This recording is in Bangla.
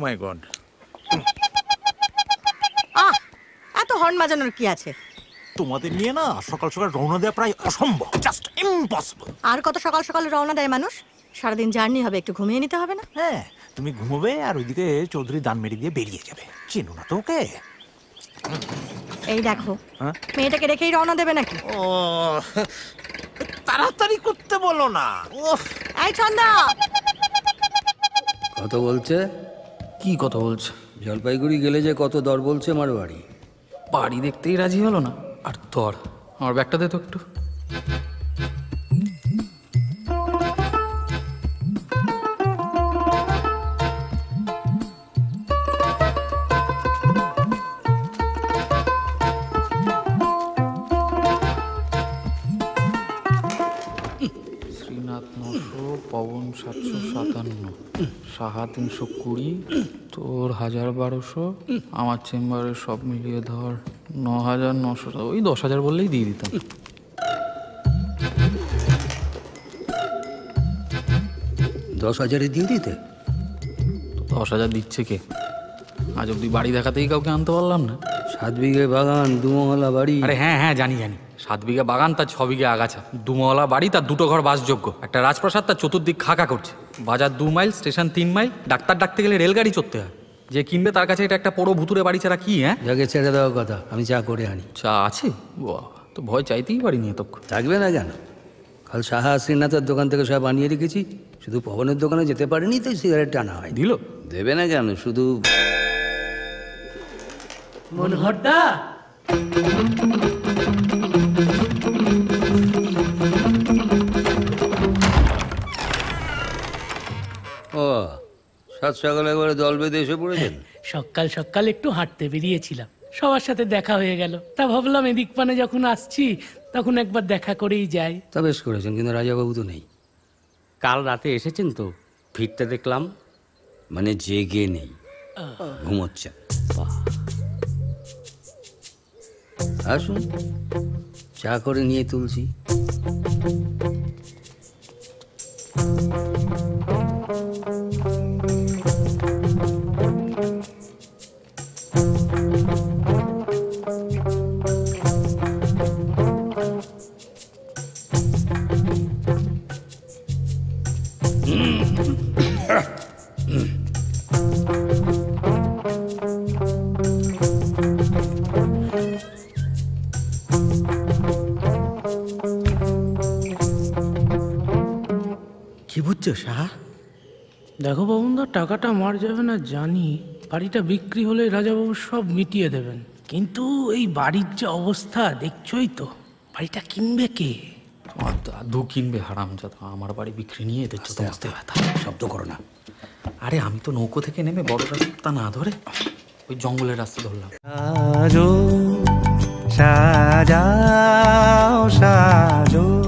মাই গড, এত হর্ন বাজানোর কি আছে? তোমাদের নিয়ে না সকাল সকাল রওনা দেওয়া প্রায় অসম্ভব, জাস্ট ইম্পসিবল। আর কত সকাল সকাল রওনা দেয় মানুষ? সারাদিন জার্নি হবে, একটু ঘুমিয়ে নিতে হবে না? হ্যাঁ, তুমি ঘুমোবে আর ওইদিকে চৌধুরী দান মেরে দিয়ে বেরিয়ে যাবে। চেনো না তো ওকে? এই দেখো, মেয়েটাকে রেখেই রওনা দেবে নাকি? ও, তাড়াতাড়ি করতে বলো না। এই ছন্দা, কত বলছে? কি কথা বলছে? জলপাইগুড়ি গেলে যে কত দর বলছে মারবাড়ি। বাড়ি দেখতেই রাজি হলো না, আর দর। আমার ব্যাগটা দে তো একটু। শ্রীনাথ 900, পবন 757, সাহা 320, তোর 1000-1200, আমার চেম্বারে সব মিলিয়ে ধর 9900, ওই 10,000 বললেই দিয়ে দিতাম। 10,000 দিয়ে দিতে? 10,000 দিচ্ছে কে? আজ অব্দি বাড়ি দেখাতেই কাউকে আনতে পারলাম না। 7 বিঘে বাগান, 2 মহলা বাড়ি। আরে হ্যাঁ হ্যাঁ, জানি জানি, 7 বিঘা বাগান, তার 6 বিঘা আগাছা, 2 মহলা বাড়ি, তার 2টো ঘর বাসযোগ্য, একটা রাজপ্রাসাদ, তার চতুর্দিক খাকা করছে, বাজার 2 মাইল, স্টেশন 3 মাইল, ডাক্তার ডাকতে গেলে রেলগাড়ি চড়তে হয়। যে কিনবে তার কাছে এটা একটা বড় ভুতুরে বাড়ি ছাড়া কি? হ্যাঁ, যাকে ছেড়ে দেওয়ার কথা, আমি চা করে আনি। চা আছে? বাহ, তো ভয় চাইতেই পারিনি এতক্ষণ। থাকবে না কেন? কাল সাহা শ্রীনাথের দোকান থেকে সব আনিয়ে রেখেছি, শুধু পবনের দোকানে যেতে পারিনি তো সিগারেট টানা হয়। দিল? দেবে না কেন, শুধু মনোহরদা, ও সাত সকালে একবারে দল বেঁধে এসে পড়েছেন? সকাল সকাল একটু হাঁটতে বেরিয়েছিলাম, সবার সাথে দেখা হয়ে গেল, তা ভাবলাম এদিক পানে যখন আসছি তখন একবার দেখা করেই যাই। তা বেশ করেছেন, কিন্তু রাজাবাবু তো নেই। কাল রাতে এসেছেন তো, ফিরতে দেখলাম। মানে জেগে নেই, ঘুমোচ্ছে। আসুন, চা করে নিয়ে তুলছি। কি বুঝছো সাহা? দেখো বাবুদা, টাকাটা মার যাবে না জানি, বাড়িটা বিক্রি হলে রাজাবাবু সব মিটিয়ে দেবেন, কিন্তু এই বাড়ির যে অবস্থা দেখছোই তো, বাড়িটা কিনবে কে? তোমার দাদু কিনবে হারামজাদা, আমার বাড়ি বিক্রি নিয়ে এদের যত মস্তে ব্যথা। শব্দ করো না। আরে আমি তো নৌকো থেকে নেমে বড় রাস্তা না ধরে ওই জঙ্গলের রাস্তা ধরলাম। সাজাও সাজাও